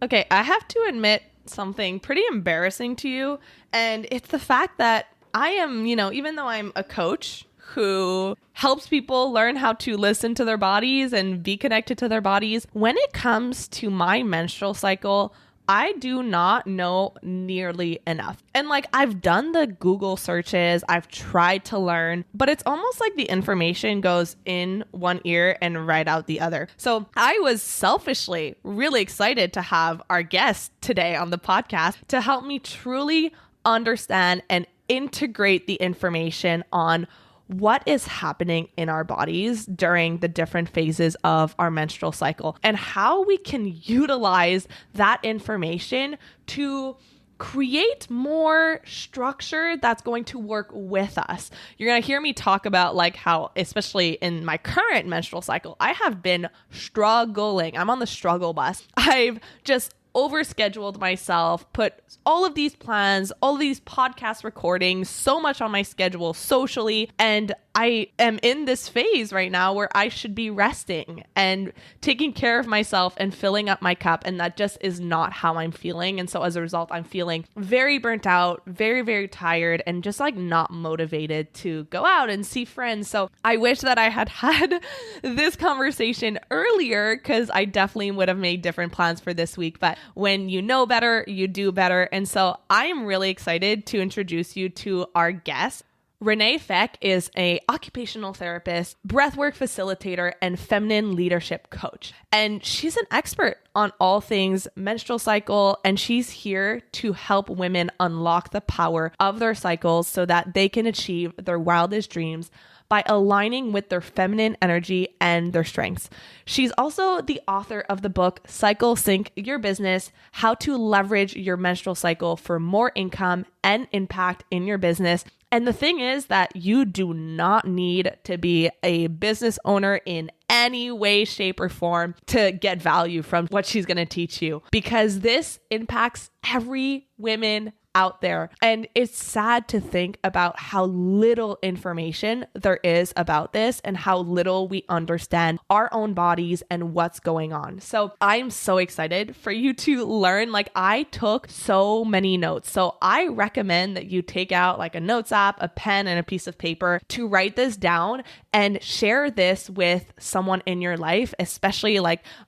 Okay, I have to admit something pretty embarrassing to you, and it's the fact that I am, even though I'm a coach who helps people learn how to listen to their bodies and be connected to their bodies, when it comes to my menstrual cycle, I do not know nearly enough. And I've done the Google searches, I've tried to learn, but it's almost like the information goes in one ear and right out the other. So I was selfishly really excited to have our guest today on the podcast to help me truly understand and integrate the information on what is happening in our bodies during the different phases of our menstrual cycle and how we can utilize that information to create more structure that's going to work with us. You're going to hear me talk about how, especially in my current menstrual cycle, I have been struggling. I'm on the struggle bus. I've just overscheduled myself, put all of these plans, all of these podcast recordings, so much on my schedule socially. And I am in this phase right now where I should be resting and taking care of myself and filling up my cup. And that just is not how I'm feeling. And so as a result, I'm feeling very burnt out, very, very tired, and just not motivated to go out and see friends. So I wish that I had had this conversation earlier, because I definitely would have made different plans for this week. But when you know better, you do better. And so I am really excited to introduce you to our guest. Renae Fieck is an occupational therapist, breathwork facilitator, and feminine leadership coach. And she's an expert on all things menstrual cycle, and she's here to help women unlock the power of their cycles so that they can achieve their wildest dreams by aligning with their feminine energy and their strengths. She's also the author of the book, Cycle Sync Your Business: How to Leverage Your Menstrual Cycle for More Income and Impact in Your Business. And the thing is that you do not need to be a business owner in any way, shape, or form to get value from what she's going to teach you, because this impacts every woman out there. And it's sad to think about how little information there is about this and how little we understand our own bodies and what's going on. So I'm so excited for you to learn. I took so many notes. So I recommend that you take out a notes app, a pen, and a piece of paper to write this down and share this with someone in your life, especially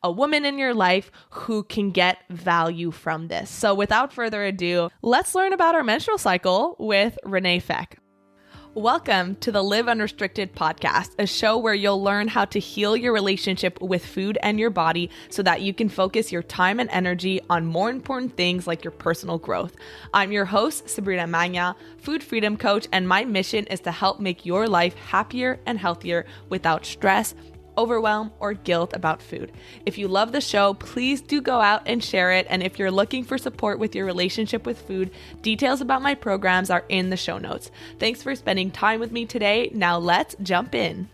a woman in your life who can get value from this. So without further ado, let's learn about our menstrual cycle with Renae Fieck. Welcome to the Live Unrestricted podcast, a show where you'll learn how to heal your relationship with food and your body so that you can focus your time and energy on more important things like your personal growth. I'm your host, Sabrina Magna, food freedom coach, and my mission is to help make your life happier and healthier without stress, overwhelm, or guilt about food. If you love the show, please do go out and share it. And if you're looking for support with your relationship with food, details about my programs are in the show notes. Thanks for spending time with me today. Now let's jump in.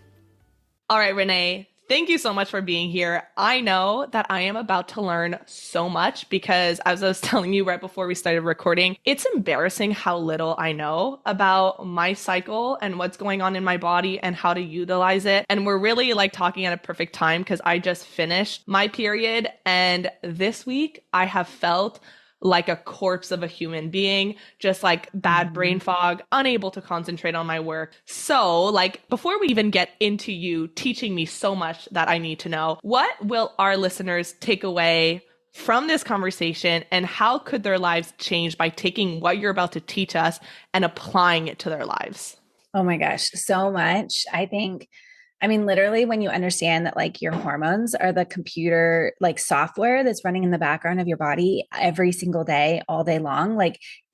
All right, Renae, thank you so much for being here. I know that I am about to learn so much because, as I was telling you right before we started recording, it's embarrassing how little I know about my cycle and what's going on in my body and how to utilize it. And we're really talking at a perfect time because I just finished my period, and this week I have felt like a corpse of a human being, just bad brain fog, unable to concentrate on my work. So before we even get into you teaching me so much that I need to know, what will our listeners take away from this conversation, and how could their lives change by taking what you're about to teach us and applying it to their lives? Oh my gosh, so much. Literally when you understand that your hormones are the computer, software that's running in the background of your body every single day, all day long,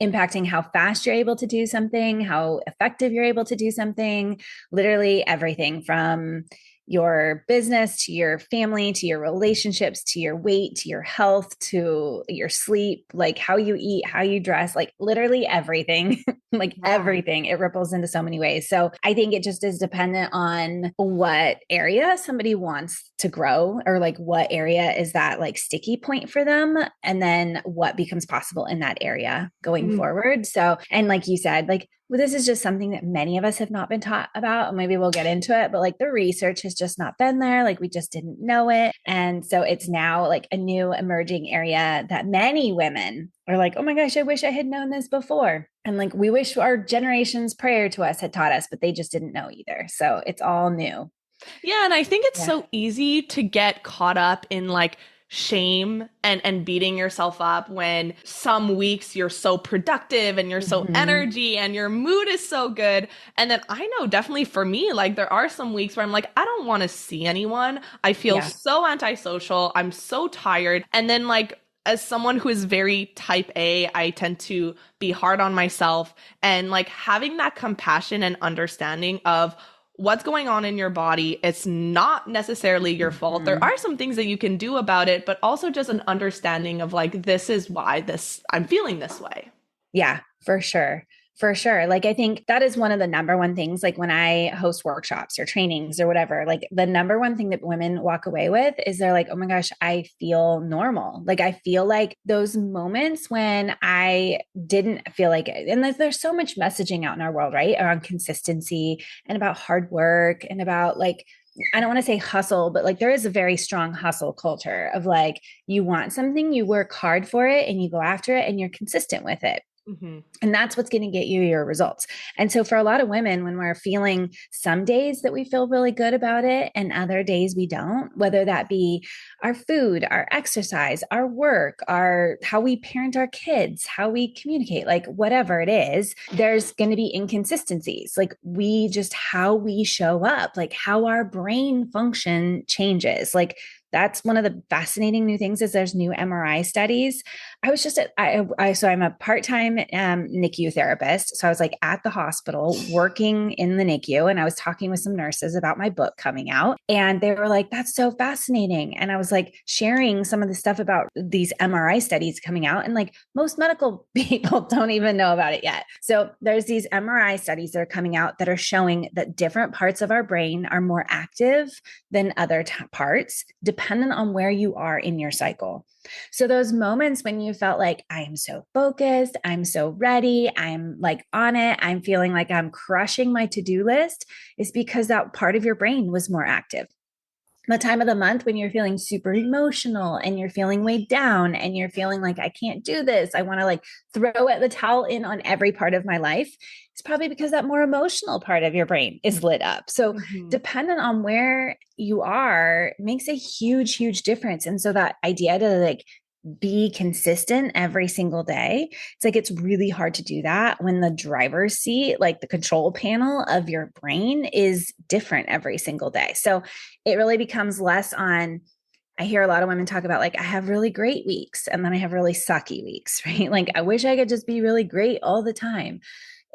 impacting how fast you're able to do something, how effective you're able to do something, literally everything from your business to your family, to your relationships, to your weight, to your health, to your sleep, how you eat, how you dress, literally everything like Yeah. everything. It ripples into so many ways. So I think it just is dependent on what area somebody wants to grow, or like what area is that like sticky point for them. And then what becomes possible in that area going Mm. forward. So, and like you said, like, well, this is just something that many of us have not been taught about. Maybe we'll get into it, but like the research has just not been there. Like we just didn't know it. And so it's now like a new emerging area that many women are like, oh my gosh, I wish I had known this before. And like we wish our generations prior to us had taught us, but they just didn't know either. So it's all new. Yeah, and I think it's Yeah. so easy to get caught up in like shame and beating yourself up when some weeks you're so productive and you're so Mm-hmm. energy and your mood is so good. And then I know definitely for me, like there are some weeks where I'm like, I don't want to see anyone. I feel Yeah. so antisocial. I'm so tired. And then like as someone who is very type A, I tend to be hard on myself, and like having that compassion and understanding of what's going on in your body. It's not necessarily your fault. There Mm-hmm. are some things that you can do about it, but also just an understanding of like, this is why this I'm feeling this way. Yeah, for sure. For sure. Like, I think that is one of the number one things, like when I host workshops or trainings or whatever, like the number one thing that women walk away with is they're like, oh my gosh, I feel normal. Like, I feel like those moments when I didn't feel like it. And there's so much messaging out in our world, right? Around consistency and about hard work and about like, I don't want to say hustle, but like there is a very strong hustle culture of like, you want something, you work hard for it and you go after it and you're consistent with it. Mm-hmm. And that's what's going to get you your results. And so for a lot of women, when we're feeling some days that we feel really good about it and other days we don't, whether that be our food, our exercise, our work, our how we parent our kids, how we communicate, like whatever it is, there's going to be inconsistencies. Like we just how we show up, like how our brain function changes. Like that's one of the fascinating new things is there's new MRI studies. I was just so I'm a part-time NICU therapist. So I was like at the hospital working in the NICU, and I was talking with some nurses about my book coming out, and they were like, that's so fascinating. And I was like sharing some of the stuff about these MRI studies coming out, and like most medical people don't even know about it yet. So there's these MRI studies that are coming out that are showing that different parts of our brain are more active than other parts, dependent on where you are in your cycle. So those moments when you felt like I'm so focused, I'm so ready, I'm like on it, I'm feeling like I'm crushing my to-do list is because that part of your brain was more active. The time of the month when you're feeling super emotional and you're feeling weighed down and you're feeling like I can't do this, I want to like throw at the towel in on every part of my life, it's probably because that more emotional part of your brain is lit up. So Mm-hmm. dependent on where you are makes a huge, huge difference. And so that idea to like be consistent every single day. It's like it's really hard to do that when the driver's seat, like the control panel of your brain, is different every single day. So it really becomes less on. I hear a lot of women talk about like, I have really great weeks and then I have really sucky weeks, right? Like, I wish I could just be really great all the time.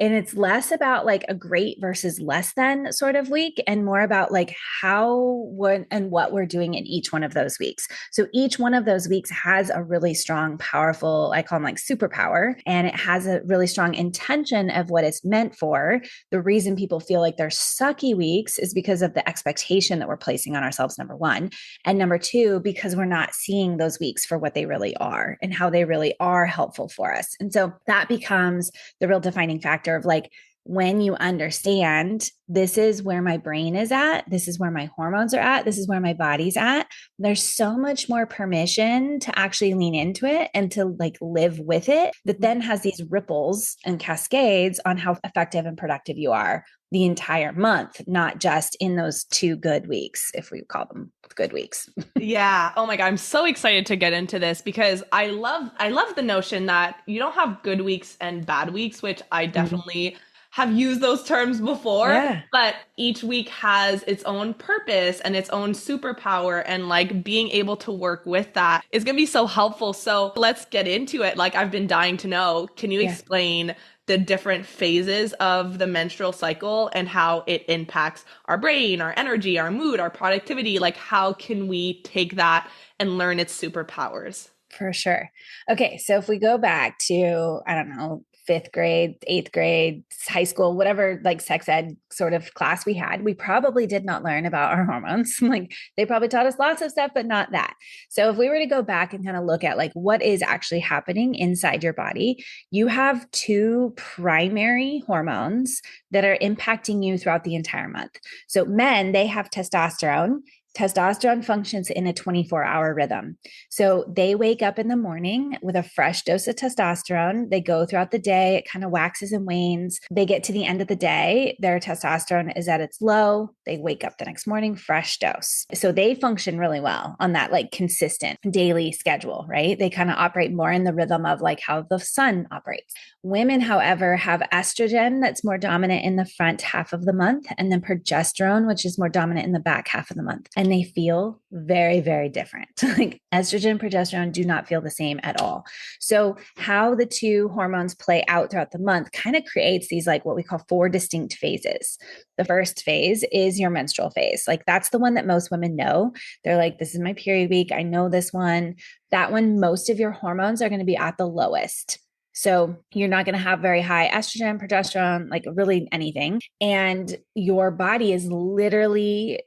And it's less about like a great versus less than sort of week and more about like how, what, and what we're doing in each one of those weeks. So each one of those weeks has a really strong, powerful, I call them like superpower, and it has a really strong intention of what it's meant for. The reason people feel like they're sucky weeks is because of the expectation that we're placing on ourselves, number one. And number two, because we're not seeing those weeks for what they really are and how they really are helpful for us. And so that becomes the real defining factor of like, when you understand this is where my brain is at, this is where my hormones are at, this is where my body's at, there's so much more permission to actually lean into it and to like live with it that then has these ripples and cascades on how effective and productive you are the entire month, not just in those 2 good weeks, if we call them good weeks. Yeah. Oh my God. I'm so excited to get into this because I love the notion that you don't have good weeks and bad weeks, which I definitely have used those terms before, Yeah. but each week has its own purpose and its own superpower, and like being able to work with that is going to be so helpful. So let's get into it. Like I've been dying to know, can you Yeah. explain the different phases of the menstrual cycle and how it impacts our brain, our energy, our mood, our productivity? Like how can we take that and learn its superpowers? For sure. Okay. So if we go back to, I don't know, fifth grade, eighth grade, high school, whatever like sex ed sort of class we had, we probably did not learn about our hormones. Like they probably taught us lots of stuff, but not that. So if we were to go back and kind of look at like what is actually happening inside your body, you have two primary hormones that are impacting you throughout the entire month. So men, they have testosterone. Testosterone functions in a 24-hour rhythm. So they wake up in the morning with a fresh dose of testosterone. They go throughout the day. It kind of waxes and wanes. They get to the end of the day. Their testosterone is at its low. They wake up the next morning, fresh dose. So they function really well on that like consistent daily schedule, right? They kind of operate more in the rhythm of like how the sun operates. Women, however, have estrogen that's more dominant in the front half of the month, and then progesterone, which is more dominant in the back half of the month. And they feel very, very different. Like estrogen and progesterone do not feel the same at all. So how the two hormones play out throughout the month kind of creates these like what we call 4 distinct phases. The first phase is your menstrual phase. Like that's the one that most women know. They're like, this is my period week. I know this one. That one, most of your hormones are going to be at the lowest. So you're not going to have very high estrogen, progesterone, like really anything. And your body is literally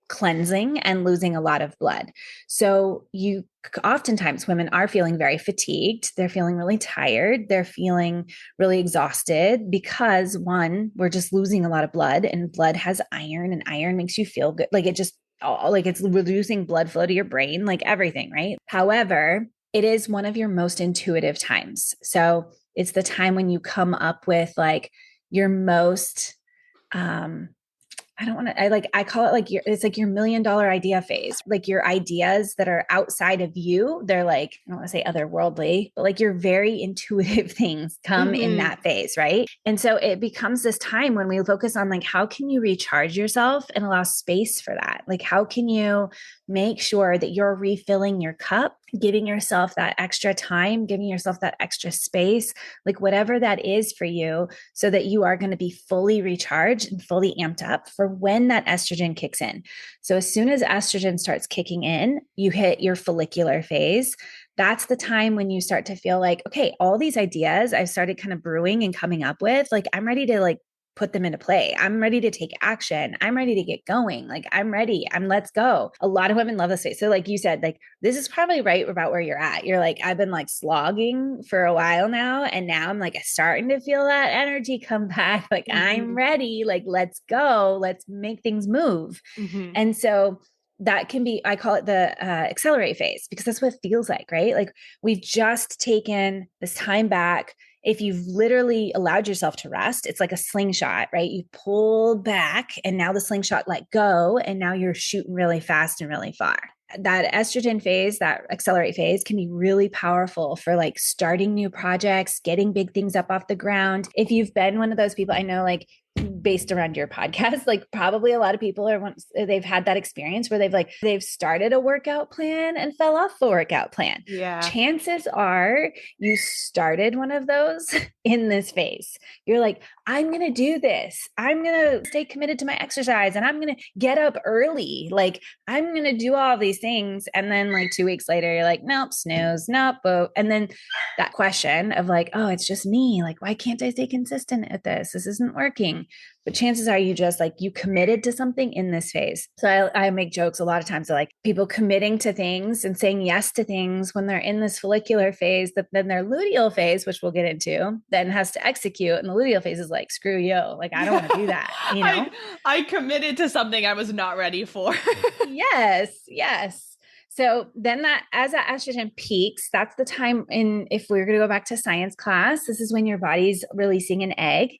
cleansing and losing a lot of blood. So you oftentimes women are feeling very fatigued. They're feeling really tired. They're feeling really exhausted because one, we're just losing a lot of blood, and blood has iron, and iron makes you feel good. Like it just like it's reducing blood flow to your brain, like everything, right? However, it is one of your most intuitive times. So it's the time when you come up with like your most, I call it like it's like your $1 million idea phase, like your ideas that are outside of you. They're like, I don't want to say otherworldly, but like your very intuitive things come in that phase. Right. And so it becomes this time when we focus on like, how can you recharge yourself and allow space for that? Like, how can you make sure that you're refilling your cup, giving yourself that extra time, giving yourself that extra space, like whatever that is for you, so that you are going to be fully recharged and fully amped up for when that estrogen kicks in. So as soon as estrogen starts kicking in, you hit your follicular phase. That's the time when you start to feel like, okay, all these ideas I've started kind of brewing and coming up with, like I'm ready to like put them into play. I'm ready to take action. I'm ready to get going. Like I'm ready. Let's go. A lot of women love this phase. So like you said, like this is probably right about where you're at. You're like, I've been like slogging for a while now. And now I'm like starting to feel that energy come back. Like I'm ready. Like, let's go. Let's make things move. And so that can be, I call it the accelerate phase, because that's what it feels like, right? Like we've just taken this time back. If you've literally allowed yourself to rest, it's like a slingshot, right? You pulled back and now the slingshot let go, and now you're shooting really fast and really far. That estrogen phase, that accelerate phase, can be really powerful for like starting new projects, getting big things up off the ground. If you've been one of those people, I know like based around your podcast, like probably a lot of people they've had that experience where they've started a workout plan and fell off the workout plan. Yeah. Chances are you started one of those in this phase. You're like, I'm going to do this. I'm going to stay committed to my exercise, and I'm going to get up early. Like I'm going to do all these things. And then like 2 weeks later, you're like, nope, snooze, nope. And then that question of like, oh, it's just me. Like, why can't I stay consistent at this? This isn't working. But chances are you just like, you committed to something in this phase. So I make jokes a lot of times, like people committing to things and saying yes to things when they're in this follicular phase, that then their luteal phase, which we'll get into, then has to execute. And the luteal phase is like, screw you. Like, I don't want to do that. You know, I committed to something I was not ready for. Yes. So then that as that estrogen peaks, that's the time if we're going to go back to science class, this is when your body's releasing an egg.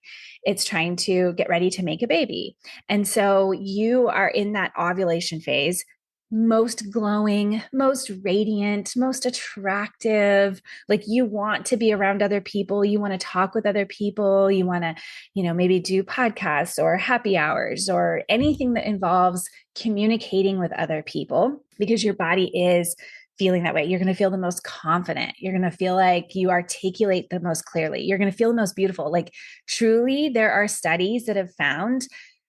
It's trying to get ready to make a baby. And so you are in that ovulation phase, most glowing, most radiant, most attractive. Like you want to be around other people. You want to talk with other people. You want to, maybe do podcasts or happy hours or anything that involves communicating with other people, because your body is feeling that way. You're going to feel the most confident. You're going to feel like you articulate the most clearly. You're going to feel the most beautiful. Like truly, there are studies that have found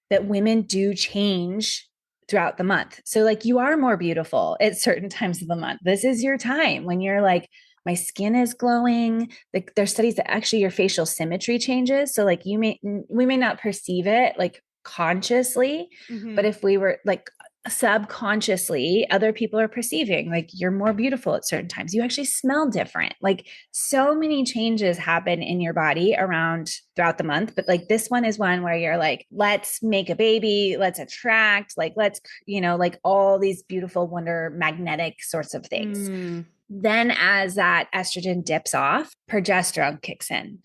that women do change throughout the month. So like you are more beautiful at certain times of the month. This is your time when you're like, my skin is glowing. Like there's studies that actually your facial symmetry changes. So like we may not perceive it like consciously, but if we were like subconsciously, other people are perceiving like you're more beautiful at certain times. You actually smell different. Like so many changes happen in your body around throughout the month. But like this one is one where you're like, let's make a baby, let's attract, like let's, like all these beautiful, wonder magnetic sorts of things. Then as that estrogen dips off, progesterone kicks in.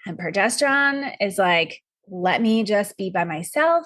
And progesterone is like, let me just be by myself.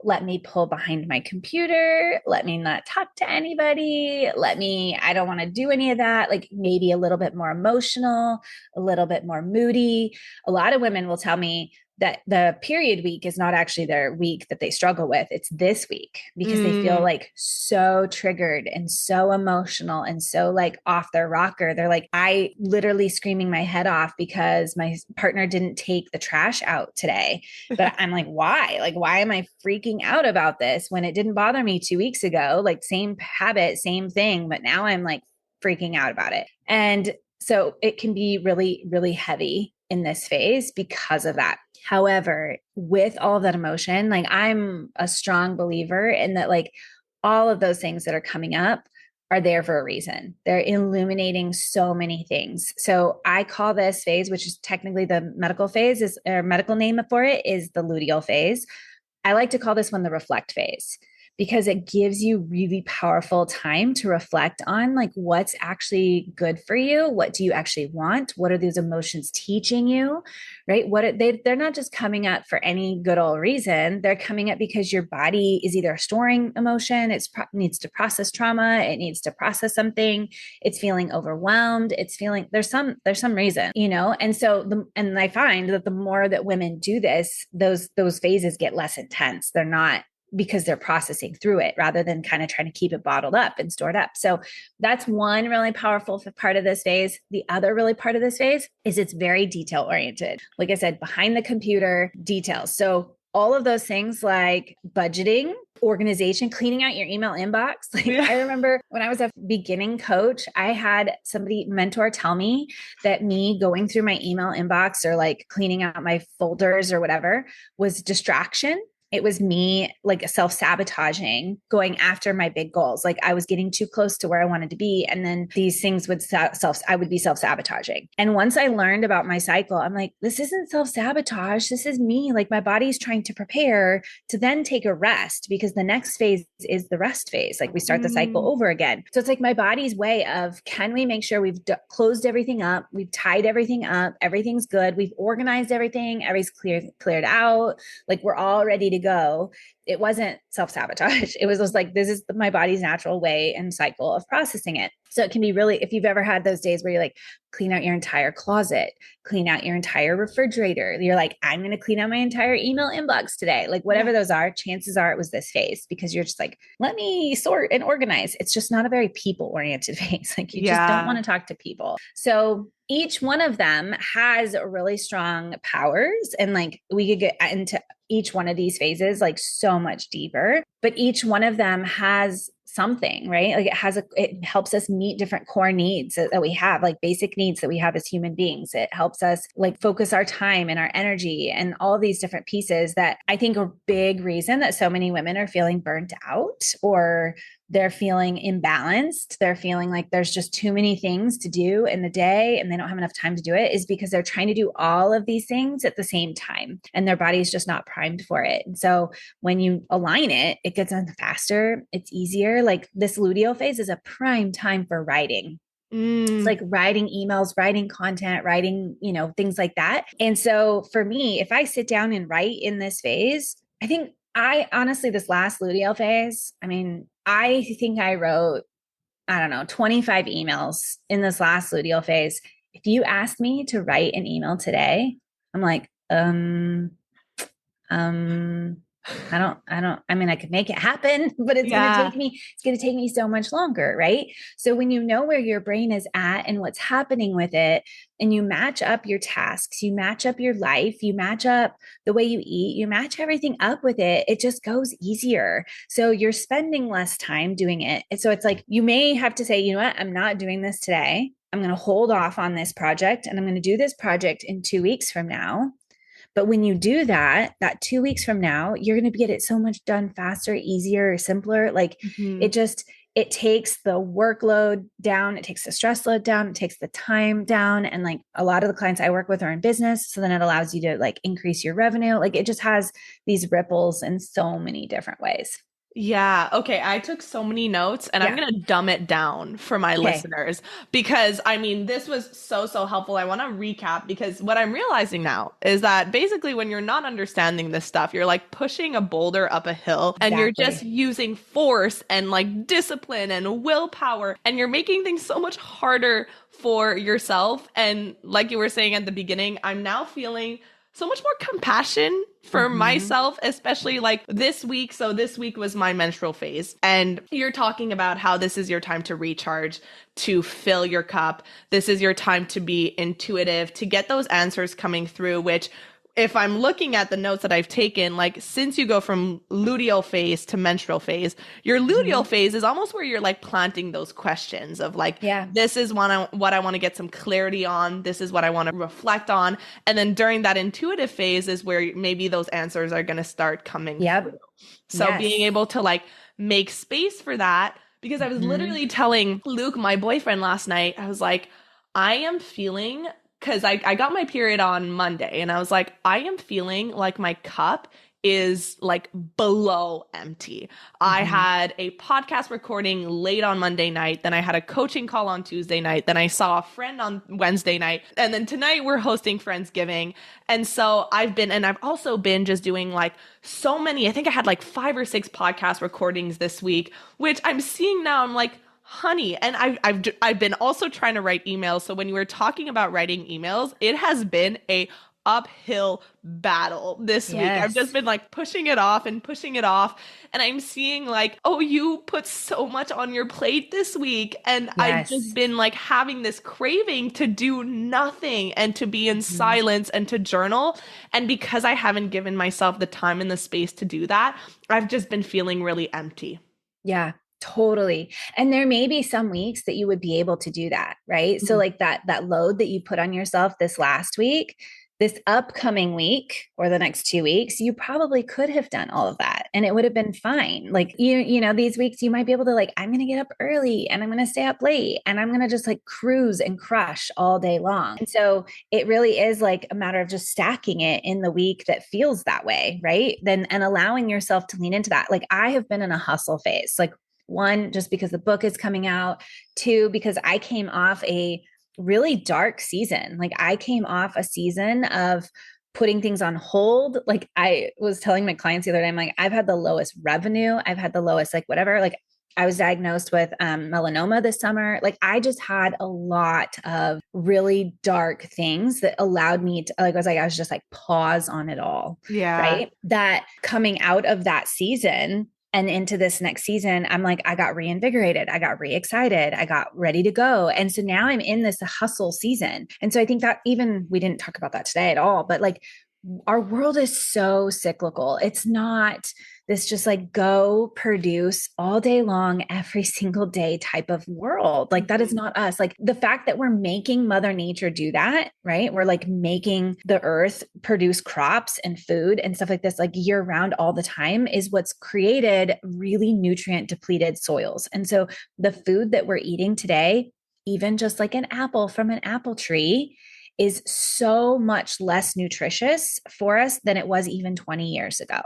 Let me pull behind my computer. Let me not talk to anybody. I don't want to do any of that. Like maybe a little bit more emotional, a little bit more moody. A lot of women will tell me that the period week is not actually their week that they struggle with. It's this week because they feel like so triggered and so emotional and so like off their rocker. They're like, I literally screaming my head off because my partner didn't take the trash out today. But I'm like, why? Like, why am I freaking out about this when it didn't bother me 2 weeks ago? Like same habit, same thing. But now I'm like freaking out about it. And so it can be really, really heavy in this phase because of that. However, with all of that emotion, like I'm a strong believer in that, like all of those things that are coming up are there for a reason. They're illuminating so many things. So I call this phase, which is technically the medical phase, is or medical name for it is the luteal phase. I like to call this one the reflect phase because it gives you really powerful time to reflect on like what's actually good for you. What do you actually want? What are those emotions teaching you? Right? They're not just coming up for any good old reason. They're coming up because your body is either storing emotion, needs to process trauma, it needs to process something, it's feeling overwhelmed, it's feeling there's some reason, And so and I find that the more that women do this, those phases get less intense. They're not because they're processing through it rather than kind of trying to keep it bottled up and stored up. So that's one really powerful part of this phase. The other really part of this phase is it's very detail oriented. Like I said, behind the computer details. So all of those things like budgeting, organization, cleaning out your email inbox. Like I remember when I was a beginning coach, I had mentor tell me that me going through my email inbox or like cleaning out my folders or whatever was distraction. It was me like self-sabotaging, going after my big goals. Like I was getting too close to where I wanted to be. And then these things I would be self-sabotaging. And once I learned about my cycle, I'm like, this isn't self-sabotage. This is me. Like my body's trying to prepare to then take a rest because the next phase is the rest phase. Like we start the cycle over again. So it's like my body's way of, can we make sure we've closed everything up? We've tied everything up. Everything's good. We've organized everything. Everything's cleared out. Like we're all ready to go. It wasn't self-sabotage. It was just like, this is my body's natural way and cycle of processing it. So it can be really, if you've ever had those days where you're like, clean out your entire cleset, clean out your entire refrigerator. You're like, I'm going to clean out my entire email inbox today. Like whatever those are, chances are it was this phase because you're just like, let me sort and organize. It's just not a very people-oriented phase. Like you just don't want to talk to people. So each one of them has really strong powers. And like we could get into each one of these phases like so much deeper, but each one of them has something, right? Like it helps us meet different core needs that we have, like basic needs that we have as human beings. It helps us like focus our time and our energy and all these different pieces that I think are a big reason that so many women are feeling burnt out or they're feeling imbalanced. They're feeling like there's just too many things to do in the day and they don't have enough time to do it is because they're trying to do all of these things at the same time and their body's just not primed for it. And so when you align it, it gets done faster. It's easier. Like this luteal phase is a prime time for writing. It's like writing emails, writing content, writing, things like that. And so for me, if I sit down and write in this phase, I think this last luteal phase, I think I wrote, 25 emails in this last luteal phase. If you asked me to write an email today, I'm like, I mean, I could make it happen, but Yeah. it's going to take me so much longer. Right. So when you know where your brain is at and what's happening with it, and you match up your tasks, you match up your life, you match up the way you eat, you match everything up with it, it just goes easier. So you're spending less time doing it. And so it's like, you may have to say, you know what, I'm not doing this today. I'm going to hold off on this project and I'm going to do this project in 2 weeks from now. But when you do that, that 2 weeks from now, you're going to get it so much done faster, easier, simpler. Like Mhm. it just, it takes the workload down, it takes the stress load down, it takes the time down. And like a lot of the clients I work with are in business. So then it allows you to like increase your revenue. Like it just has these ripples in so many different ways. Yeah. Okay. I took so many notes and I'm Yeah. going to dumb it down for my Okay. listeners because I mean, this was so, so helpful. I want to recap because what I'm realizing now is that basically when you're not understanding this stuff, you're like pushing a boulder up a hill and you're just Exactly. using force and like discipline and willpower and you're making things so much harder for yourself. And like you were saying at the beginning, I'm now feeling so much more compassion for Mm-hmm. myself, especially like this week. So this week was my menstrual phase. And you're talking about how this is your time to recharge, to fill your cup. This is your time to be intuitive, to get those answers coming through, which if I'm looking at the notes that I've taken, like since you go from luteal phase to menstrual phase, your luteal Mm-hmm. phase is almost where you're like planting those questions of like, Yeah. this is what I want to get some clarity on. This is what I want to reflect on. And then during that intuitive phase is where maybe those answers are going to start coming Yep. through. So being Yes. able to like make space for that, because I was Mm-hmm. literally telling Luke, my boyfriend last night, I was like, I am feeling, because I got my period on Monday and I was like, I am feeling like my cup is like below empty. I Mm-hmm. had a podcast recording late on Monday night. Then I had a coaching call on Tuesday night. Then I saw a friend on Wednesday night. And then tonight we're hosting Friendsgiving. And so I've also been just doing like so many, I think I had like 5 or 6 podcast recordings this week, which I'm seeing now. I'm like, honey, and I've been also trying to write emails. So when you were talking about writing emails, it has been a uphill battle this week. I've just Yes. been like pushing it off and pushing it off. And I'm seeing like, oh, you put so much on your plate this week. And I've just Yes. been like having this craving to do nothing and to be in Mhm. silence and to journal. And because I haven't given myself the time and the space to do that, I've just been feeling really empty. Yeah, totally. And there may be some weeks that you would be able to do that, right? So Mhm. like that load that you put on yourself this last week, this upcoming week or the next 2 weeks, you probably could have done all of that and it would have been fine. Like you know, these weeks you might be able to like, I'm going to get up early and I'm going to stay up late and I'm going to just like cruise and crush all day long. And so it really is like a matter of just stacking it in the week that feels that way, right? Then and allowing yourself to lean into that. Like I have been in a hustle phase. Like one, just because the book is coming out, two, because I came off a really dark season. Like I came off a season of putting things on hold. Like I was telling my clients the other day, I'm like, I've had the lowest revenue. I've had the lowest, like whatever, like I was diagnosed with melanoma this summer. Like I just had a lot of really dark things that allowed me to, like, I was just like pause on it all. Yeah. Right. That coming out of that season and into this next season, I'm like, I got reinvigorated. I got re-excited. I got ready to go. And so now I'm in this hustle season. And so I think that even we didn't talk about that today at all, but like our world is so cyclical. It's not this just like go produce all day long, every single day type of world. Like that is Mhm. not us. Like the fact that we're making Mother Nature do that, right? We're like making the earth produce crops and food and stuff like this, like year round all the time, is what's created really nutrient depleted soils. And so the food that we're eating today, even just like an apple from an apple tree, is so much less nutritious for us than it was even 20 years ago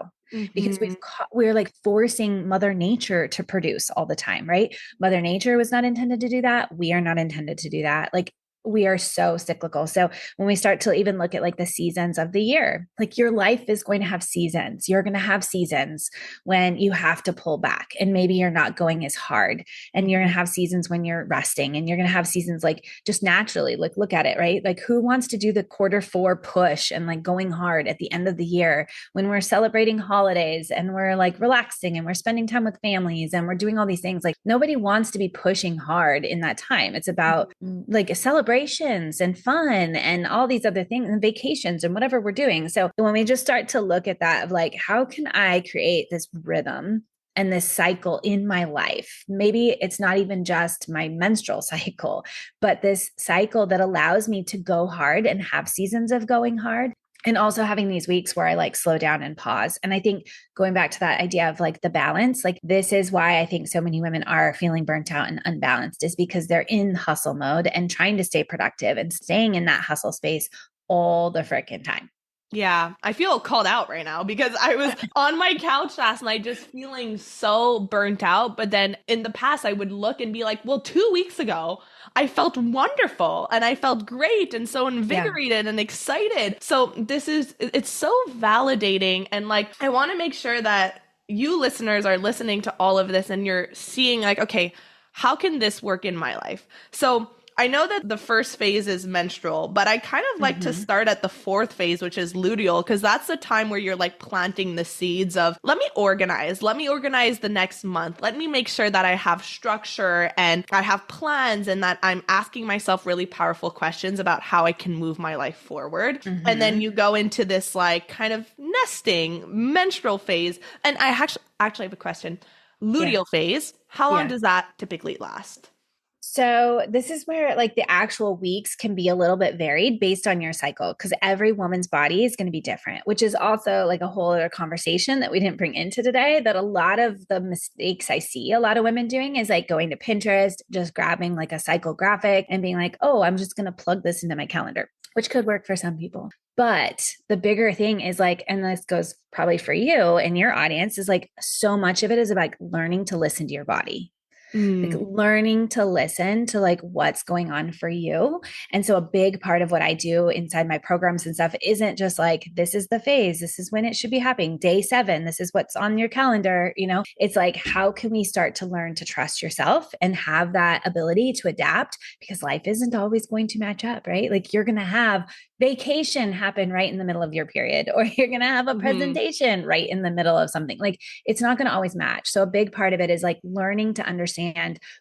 because Mhm. we're like forcing Mother Nature to produce all the time, right? Mother Nature was not intended to do that. We are not intended to do that. Like we are so cyclical. So when we start to even look at like the seasons of the year, like your life is going to have seasons. You're going to have seasons when you have to pull back and maybe you're not going as hard, and you're going to have seasons when you're resting, and you're going to have seasons like just naturally, like look at it, right? Like who wants to do the Q4 push and like going hard at the end of the year when we're celebrating holidays and we're like relaxing and we're spending time with families and we're doing all these things? Like nobody wants to be pushing hard in that time. It's about like celebrations and fun and all these other things and vacations and whatever we're doing. So when we just start to look at that of like, how can I create this rhythm and this cycle in my life? Maybe it's not even just my menstrual cycle, but this cycle that allows me to go hard and have seasons of going hard. And also having these weeks where I like slow down and pause. And I think going back to that idea of like the balance, like this is why I think so many women are feeling burnt out and unbalanced, is because they're in hustle mode and trying to stay productive and staying in that hustle space all the freaking time. Yeah, I feel called out right now because I was on my couch last night just feeling so burnt out. But then in the past, I would look and be like, well, 2 weeks ago, I felt wonderful and I felt great and so invigorated and excited. So it's so validating. And like, I want to make sure that you listeners are listening to all of this and you're seeing like, okay, how can this work in my life? So I know that the first phase is menstrual, but I kind of like to start at the fourth phase, which is luteal, because that's the time where you're like planting the seeds of, let me organize the next month. Let me make sure that I have structure and I have plans and that I'm asking myself really powerful questions about how I can move my life forward. And then you go into this like kind of nesting menstrual phase. And I actually have a question. Luteal phase, how long does that typically last? So this is where like the actual weeks can be a little bit varied based on your cycle, because every woman's body is going to be different, which is also like a whole other conversation that we didn't bring into today. That a lot of the mistakes I see a lot of women doing is like going to Pinterest, just grabbing like a cycle graphic and being like, oh, I'm just going to plug this into my calendar, which could work for some people. But the bigger thing is like, and this goes probably for you and your audience, is like so much of it is about learning to listen to your body. Like learning to listen to like what's going on for you. And so a big part of what I do inside my programs and stuff isn't just like, this is the phase, this is when it should be happening, day 7, this is what's on your calendar. You know, it's like, how can we start to learn to trust yourself and have that ability to adapt? Because life isn't always going to match up, right? Like you're going to have vacation happen right in the middle of your period, or you're going to have a presentation right in the middle of something. Like it's not going to always match. So a big part of it is like learning to understand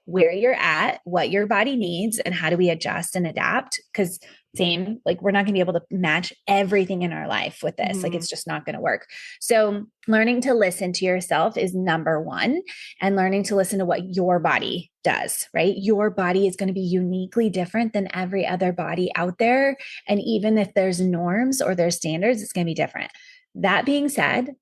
where you're at, what your body needs, and how do we adjust and adapt? Because same, like we're not going to be able to match everything in our life with this. Like it's just not going to work. So learning to listen to yourself is number one, and learning to listen to what your body does, right? Your body is going to be uniquely different than every other body out there. And even if there's norms or there's standards, it's going to be different. That being said,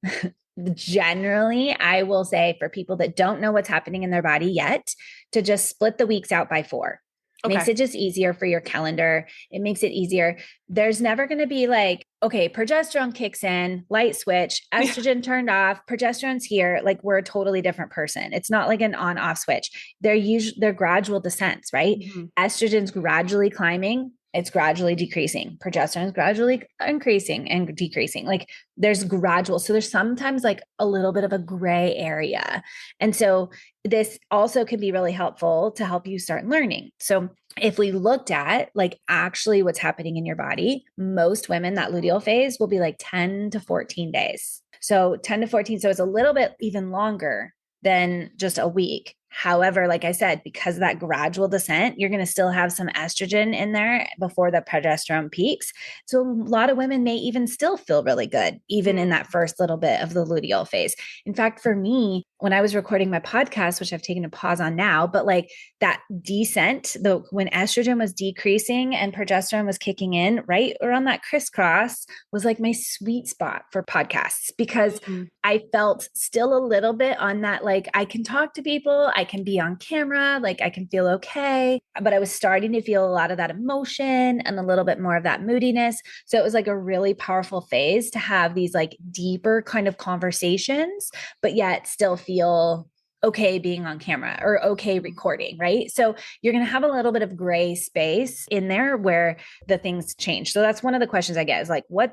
generally, I will say for people that don't know what's happening in their body yet, to just split the weeks out by 4. Makes it just easier for your calendar. It makes it easier. There's never going to be like, okay, progesterone kicks in, light switch, estrogen turned off, progesterone's here. Like we're a totally different person. It's not like an on-off switch. They're gradual descents, right? Estrogen's gradually climbing. It's gradually decreasing. Progesterone is gradually increasing and decreasing. Like there's gradual. So there's sometimes like a little bit of a gray area. And so this also can be really helpful to help you start learning. So if we looked at like actually what's happening in your body, most women, that luteal phase will be like 10 to 14 days. So 10 to 14. So it's a little bit even longer than just a week. However, like I said, because of that gradual descent, you're going to still have some estrogen in there before the progesterone peaks. So a lot of women may even still feel really good, even in that first little bit of the luteal phase. In fact, for me, when I was recording my podcast, which I've taken a pause on now, but like that descent, when estrogen was decreasing and progesterone was kicking in, right around that crisscross was like my sweet spot for podcasts, because I felt still a little bit on that, like I can talk to people, I can be on camera, like I can feel okay, but I was starting to feel a lot of that emotion and a little bit more of that moodiness. So it was like a really powerful phase to have these like deeper kind of conversations, but yet still feel okay being on camera or okay recording, right? So you're going to have a little bit of gray space in there where the things change. So that's one of the questions I get is like, what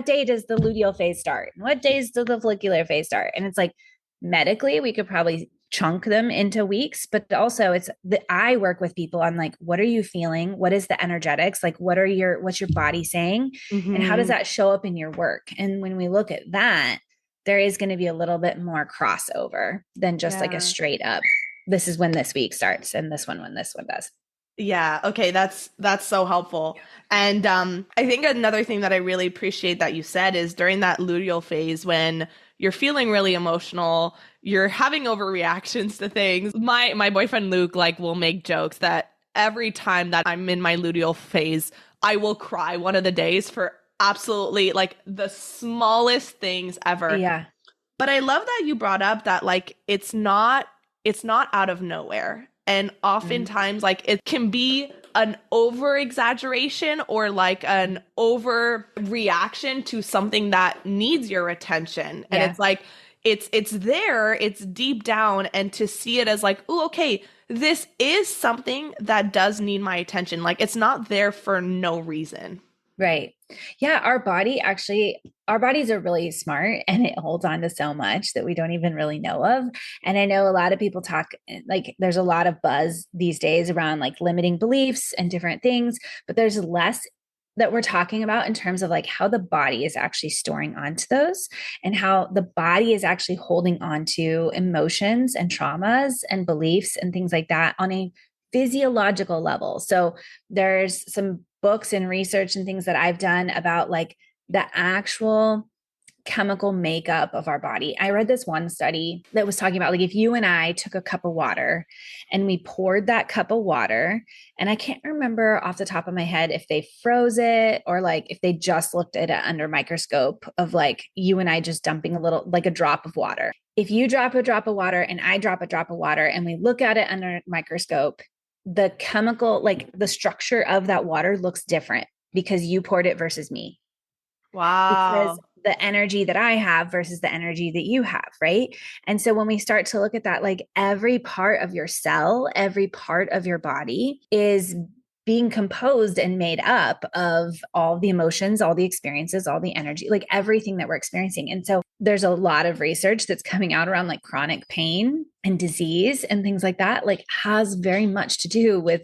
day does the luteal phase start? What days does the follicular phase start? And it's like, medically, we could probably chunk them into weeks, but also it's that I work with people on like, what are you feeling? What is the energetics? Like, what's your body saying? And how does Mm-hmm. that show up in your work? And when we look at that, there is going to be a little bit more crossover than just like a Yeah. straight up, this is when this week starts and this one when this one does. Yeah, okay, that's so helpful. And I think another thing that I really appreciate that you said is during that luteal phase when you're feeling really emotional, you're having overreactions to things. My boyfriend Luke like will make jokes that every time that I'm in my luteal phase, I will cry one of the days for absolutely like the smallest things ever. Yeah. But I love that you brought up that like it's not out of nowhere. And Mhm. oftentimes like it can be an over exaggeration or like an overreaction to something that needs your attention. And Yeah. it's like it's there, it's deep down, and to see it as like, oh, okay, this is something that does need my attention. Like it's not there for no reason. Right. Yeah. Our bodies are really smart and it holds on to so much that we don't even really know of. And I know a lot of people talk like there's a lot of buzz these days around like limiting beliefs and different things, but there's less that we're talking about in terms of like how the body is actually storing onto those and how the body is actually holding on to emotions and traumas and beliefs and things like that on a physiological level. So there's some books and research and things that I've done about like the actual chemical makeup of our body. I read this one study that was talking about like if you and I took a cup of water and we poured that cup of water, and I can't remember off the top of my head if they froze it or like if they just looked at it under microscope of like you and I just dumping a little like a drop of water. If you drop a drop of water and I drop a drop of water and we look at it under a microscope, the chemical, like the structure of that water looks different because you poured it versus me, because Wow. the energy that I have versus the energy that you have, right? And so when we start to look at that, like every part of your cell, every part of your body is being composed and made up of all the emotions, all the experiences, all the energy, like everything that we're experiencing. And so there's a lot of research that's coming out around like chronic pain and disease and things like that, like has very much to do with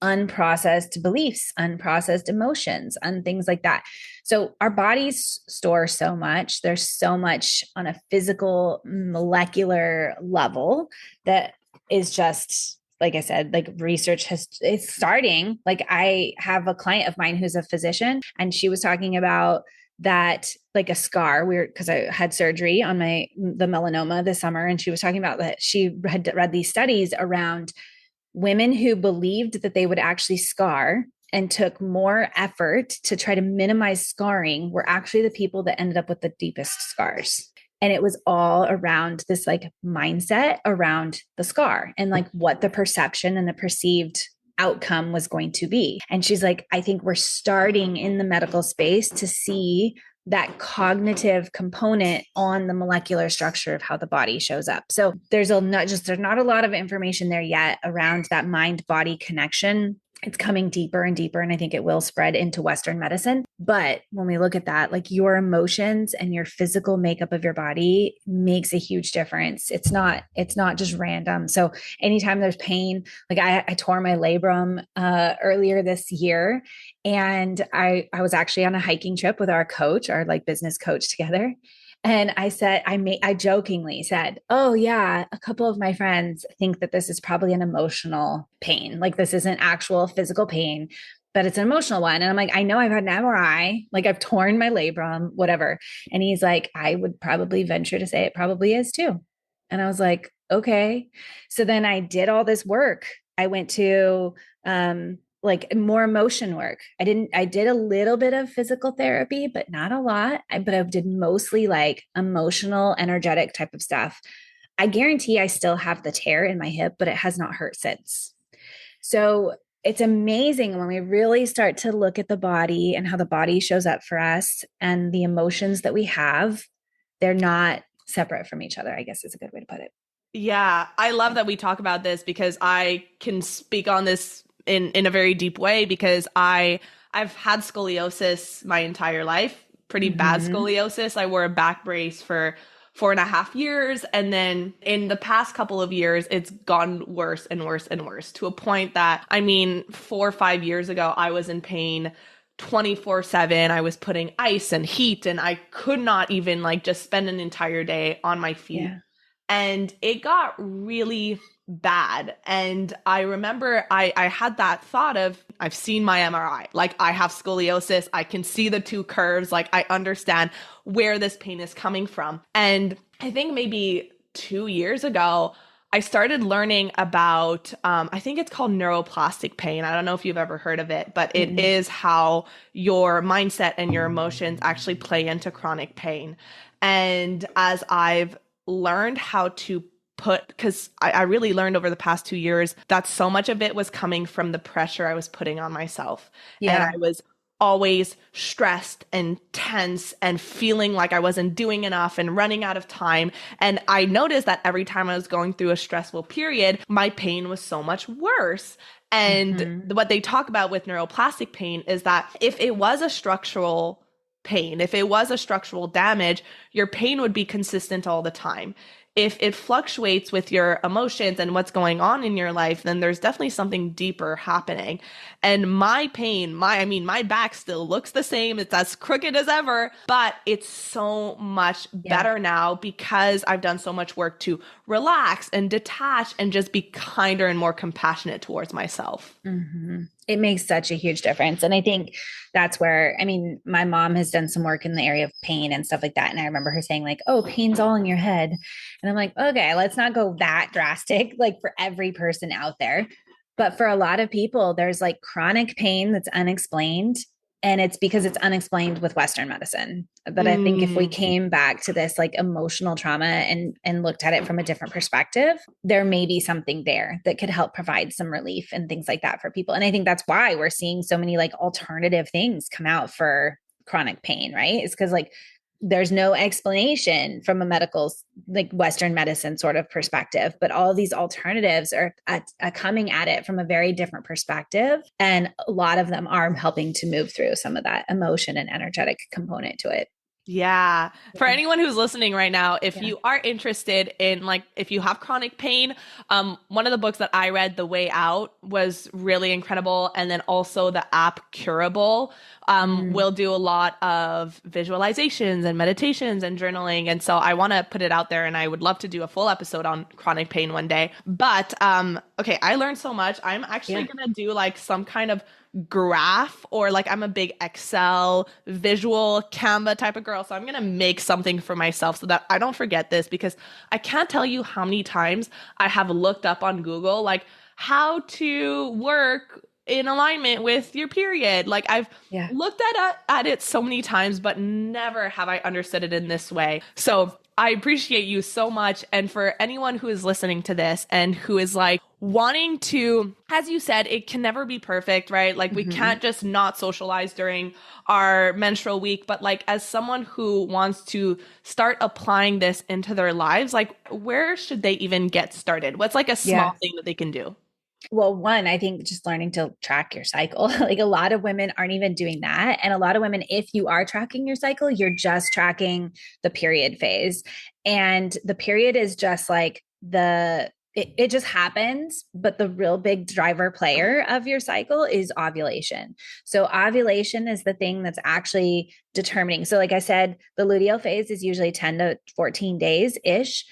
unprocessed beliefs, unprocessed emotions, and things like that. So our bodies store so much. There's so much on a physical, molecular level that is just, like I said, like research it's starting. Like I have a client of mine who's a physician, and she was talking about that like a scar. Because I had surgery on the melanoma this summer, and she was talking about that she had read these studies around women who believed that they would actually scar and took more effort to try to minimize scarring were actually the people that ended up with the deepest scars. And it was all around this like mindset around the scar and like what the perception and the perceived outcome was going to be. And she's like, I think we're starting in the medical space to see that cognitive component on the molecular structure of how the body shows up. So there's not a lot of information there yet around that mind body connection. It's coming deeper and deeper, and I think it will spread into Western medicine. But when we look at that, like your emotions and your physical makeup of your body makes a huge difference. It's not just random. So anytime there's pain, like I tore my labrum earlier this year, and I was actually on a hiking trip with our coach, our like business coach together. And I jokingly said, oh, yeah, a couple of my friends think that this is probably an emotional pain. Like this isn't actual physical pain, but it's an emotional one. And I'm like, I know I've had an MRI, like I've torn my labrum, whatever. And he's like, I would probably venture to say it probably is too. And I was like, okay. So then I did all this work. I went to, like more emotion work. I did a little bit of physical therapy, but not a lot. But I did mostly like emotional, energetic type of stuff. I guarantee I still have the tear in my hip, but it has not hurt since. So it's amazing when we really start to look at the body and how the body shows up for us and the emotions that we have. They're not separate from each other, I guess is a good way to put it. Yeah, I love that we talk about this because I can speak on this in a very deep way because I've had scoliosis my entire life, pretty bad Hmm. scoliosis. I wore a back brace for 4.5 years, and then in the past couple of years, it's gone worse and worse and worse to a point that, I mean, 4 or 5 years ago, I was in pain 24/7. I was putting ice and heat, and I could not even like just spend an entire day on my feet, Yeah. and it got really bad. And I remember I had that thought of, I've seen my MRI, like I have scoliosis, I can see the two curves, like I understand where this pain is coming from. And I think maybe 2 years ago, I started learning about, I think it's called neuroplastic pain. I don't know if you've ever heard of it, but it Mm-mm. is how your mindset and your emotions actually play into chronic pain. And as I've learned how to because I really learned over the past 2 years that so much of it was coming from the pressure I was putting on myself. And I Yeah. was always stressed and tense and feeling like I wasn't doing enough and running out of time. And I noticed that every time I was going through a stressful period, my pain was so much worse. And Hmm. what they talk about with neuroplastic pain is that if it was a structural pain, if it was a structural damage, your pain would be consistent all the time. If it fluctuates with your emotions and what's going on in your life, then there's definitely something deeper happening. And my pain, I mean, my back still looks the same. It's as crooked as ever, but it's so much Yeah. better now because I've done so much work to relax and detach and just be kinder and more compassionate towards myself. Hmm. It makes such a huge difference. And I think that's where, I mean, my mom has done some work in the area of pain and stuff like that. And I remember her saying, like, oh, pain's all in your head. And I'm like, okay, let's not go that drastic, like for every person out there. But for a lot of people, there's like chronic pain that's unexplained. And it's because it's unexplained with Western medicine. But I think if we Mm, came back to this like emotional trauma and looked at it from a different perspective, there may be something there that could help provide some relief and things like that for people. And I think that's why we're seeing so many like alternative things come out for chronic pain, right? It's because like there's no explanation from a medical, like Western medicine sort of perspective, but all of these alternatives are coming at it from a very different perspective. And a lot of them are helping to move through some of that emotion and energetic component to it. yeah. For Yeah. anyone who's listening right now, if Yeah. you are interested in like if you have chronic pain, one of the books that I read, The Way Out, was really incredible. And then also the app Curable Mm. will do a lot of visualizations and meditations and journaling. And so I want to put it out there, and I would love to do a full episode on chronic pain one day. But okay, I learned so much. I'm actually Yeah. gonna do like some kind of graph, or like I'm a big Excel visual Canva type of girl. So I'm going to make something for myself so that I don't forget this, because I can't tell you how many times I have looked up on Google like how to work in alignment with your period. Like I've Yeah. looked at it so many times, but never have I understood it in this way. So I appreciate you so much. And for anyone who is listening to this and who is like wanting to, as you said, it can never be perfect, right? Like we Mm-hmm. can't just not socialize during our menstrual week, but like as someone who wants to start applying this into their lives, like where should they even get started? What's like a Yeah. small thing that they can do? Well, one, I think just learning to track your cycle. Like a lot of women aren't even doing that. And a lot of women, if you are tracking your cycle, you're just tracking the period phase. And the period is just like it just happens. But the real big driver player of your cycle is ovulation. So ovulation is the thing that's actually determining. So, like I said, the luteal phase is usually 10 to 14 days ish.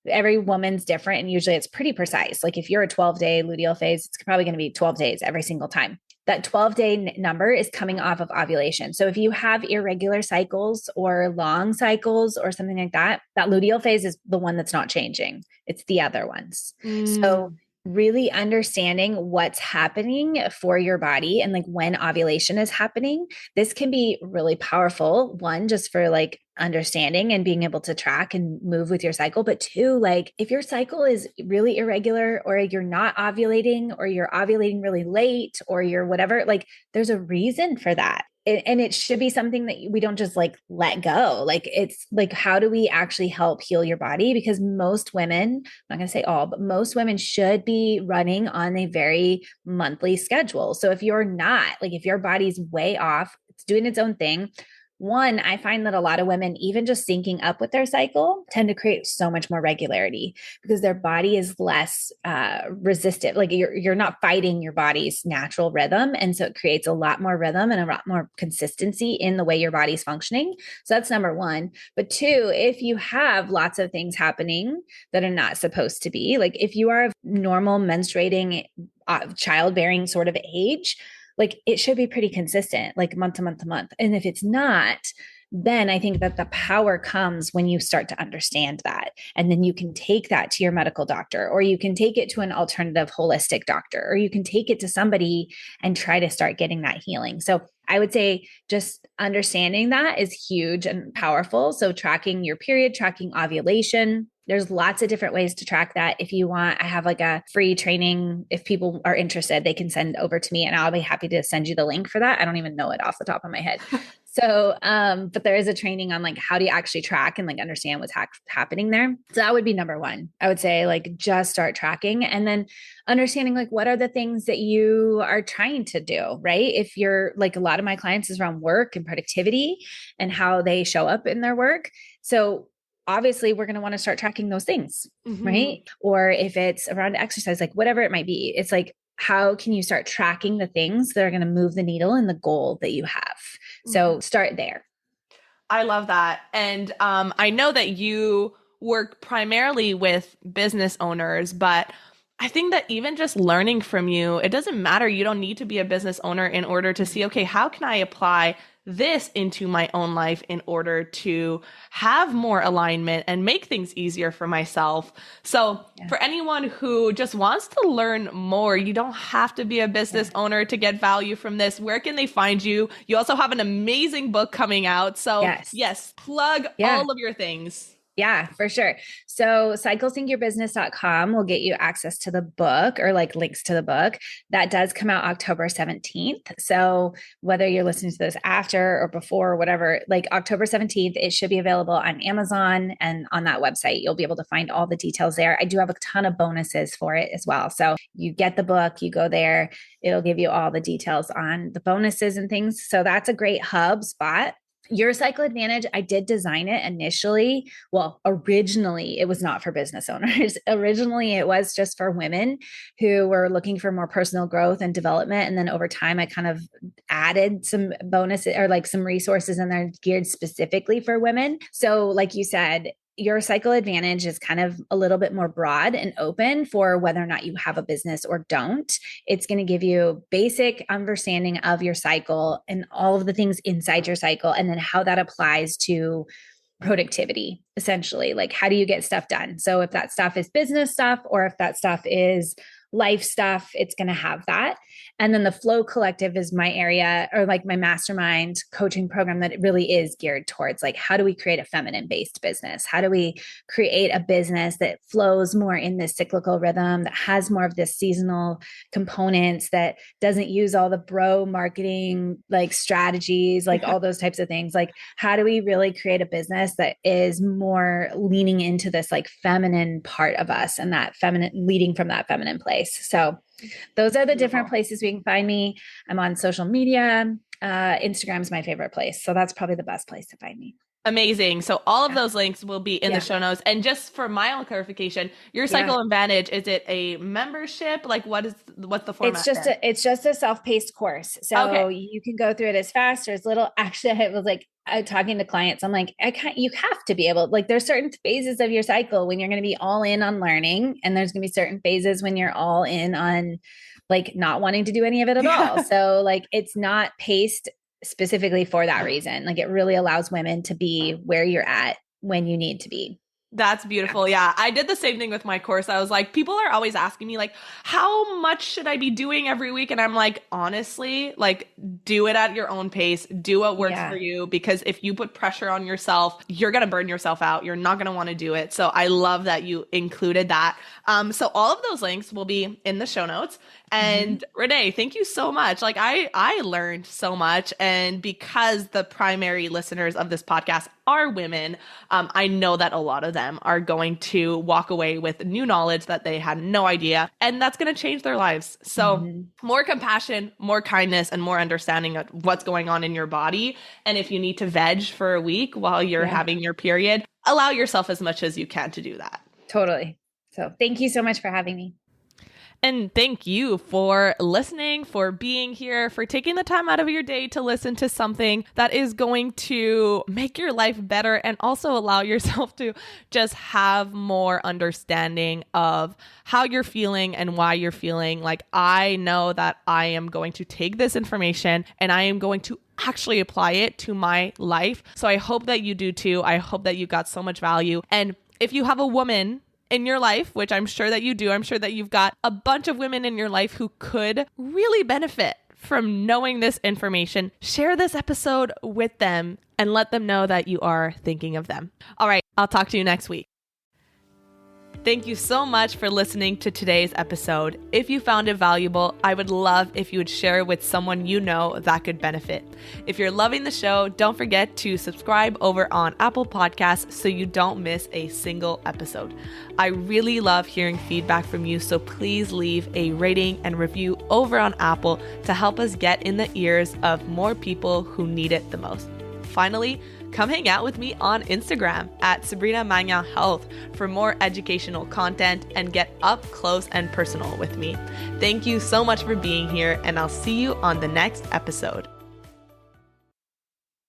Every woman's different, and usually it's pretty precise. Like if you're a 12-day luteal phase, it's probably going to be 12 days every single time. That 12-day number is coming off of ovulation. So if you have irregular cycles or long cycles or something like that, that luteal phase is the one that's not changing. It's the other ones. So Mm, really understanding what's happening for your body and like when ovulation is happening, this can be really powerful. One, just for like understanding and being able to track and move with your cycle. But two, like if your cycle is really irregular or you're not ovulating or you're ovulating really late or you're whatever, like there's a reason for that. and it should be something that we don't just like let go. Like it's like, how do we actually help heal your body? Because most women, I'm not going to say all, but most women should be running on a very monthly schedule. So if you're not, like if your body's way off, it's doing its own thing. One, I find that a lot of women, even just syncing up with their cycle, tend to create so much more regularity because their body is less resistant. Like you're not fighting your body's natural rhythm, and so it creates a lot more rhythm and a lot more consistency in the way your body's functioning. So that's number one. But two, if you have lots of things happening that are not supposed to be, like if you are of normal menstruating, childbearing sort of age, like it should be pretty consistent, like month to month to month. And if it's not, then I think that the power comes when you start to understand that. And then you can take that to your medical doctor, or you can take it to an alternative holistic doctor, or you can take it to somebody and try to start getting that healing. So I would say just understanding that is huge and powerful. So tracking your period, tracking ovulation. There's lots of different ways to track that. If you want, I have like a free training. If people are interested, they can send over to me and I'll be happy to send you the link for that. I don't even know it off the top of my head. So, but there is a training on like, how do you actually track and like understand what's happening there? So that would be number one. I would say like, just start tracking and then understanding like, what are the things that you are trying to do, right? If you're like, a lot of my clients is around work and productivity and how they show up in their work. So obviously we're going to want to start tracking those things, right? Or if it's around exercise, like whatever it might be, it's like, how can you start tracking the things that are going to move the needle in the goal that you have? So start there. I love that. And I know that you work primarily with business owners, but I think that even just learning from you, it doesn't matter. You don't need to be a business owner in order to see, okay, how can I apply this into my own life in order to have more alignment and make things easier for myself. So for anyone who just wants to learn more, you don't have to be a business owner to get value from this. Where can they find you? You also have an amazing book coming out. So yes, plug all of your things. Yeah, for sure. So cyclesync.yourbusiness.com will get you access to the book or like links to the book. That does come out October 17th. So whether you're listening to this after or before or whatever, like October 17th, it should be available on Amazon and on that website. You'll be able to find all the details there. I do have a ton of bonuses for it as well. So you get the book, you go there, it'll give you all the details on the bonuses and things. So that's a great hub spot. Your Cycle Advantage, I did design it initially. Well, originally it was not for business owners. Originally it was just for women who were looking for more personal growth and development. And then over time, I kind of added some bonuses or like some resources in there geared specifically for women. So like you said, your Cycle Advantage is kind of a little bit more broad and open for whether or not you have a business or don't. It's going to give you basic understanding of your cycle and all of the things inside your cycle, and then how that applies to productivity, essentially. Like, how do you get stuff done? So if that stuff is business stuff, or if that stuff is life stuff, it's going to have that. And then the Flow Collective is my area, or like my mastermind coaching program, that it really is geared towards like, how do we create a feminine based business? How do we create a business that flows more in this cyclical rhythm, that has more of this seasonal components, that doesn't use all the bro marketing, like strategies, like all those types of things. Like, how do we really create a business that is more leaning into this like feminine part of us, and that feminine, leading from that feminine place? So those are the different places we can find me. I'm on social media. Instagram's my favorite place. So that's probably the best place to find me. Amazing. So all of those links will be in the show notes. And just for my own clarification, your Cycle Advantage, is it a membership? Like what's the format? It's just a self-paced course. So you can go through it as fast or as little. Actually, I was like, talking to clients, I'm like, you have to be able, like, there's certain phases of your cycle when you're going to be all in on learning. And there's going to be certain phases when you're all in on like not wanting to do any of it at all. So like, it's not paced specifically for that reason. Like, it really allows women to be where you're at when you need to be. That's beautiful. Yeah. I did the same thing with my course. I was like, people are always asking me like, how much should I be doing every week? And I'm like, honestly, like do it at your own pace. Do what works for you. Because if you put pressure on yourself, you're going to burn yourself out. You're not going to want to do it. So I love that you included that. So all of those links will be in the show notes. And Renae, thank you so much. Like I learned so much. And because the primary listeners of this podcast are women, I know that a lot of them are going to walk away with new knowledge that they had no idea. And that's going to change their lives. So more compassion, more kindness, and more understanding of what's going on in your body. And if you need to veg for a week while you're having your period, allow yourself as much as you can to do that. Totally. So thank you so much for having me. And thank you for listening, for being here, for taking the time out of your day to listen to something that is going to make your life better and also allow yourself to just have more understanding of how you're feeling and why you're feeling. Like, I know that I am going to take this information and I am going to actually apply it to my life. So I hope that you do too. I hope that you got so much value. And if you have a woman in your life, which I'm sure that you do, I'm sure that you've got a bunch of women in your life who could really benefit from knowing this information, share this episode with them and let them know that you are thinking of them. All right, I'll talk to you next week. Thank you so much for listening to today's episode. If you found it valuable, I would love if you would share it with someone you know that could benefit. If you're loving the show, don't forget to subscribe over on Apple Podcasts so you don't miss a single episode. I really love hearing feedback from you, so please leave a rating and review over on Apple to help us get in the ears of more people who need it the most. Finally, come hang out with me on Instagram at Sabrina Magnan Health for more educational content and get up close and personal with me. Thank you so much for being here, and I'll see you on the next episode.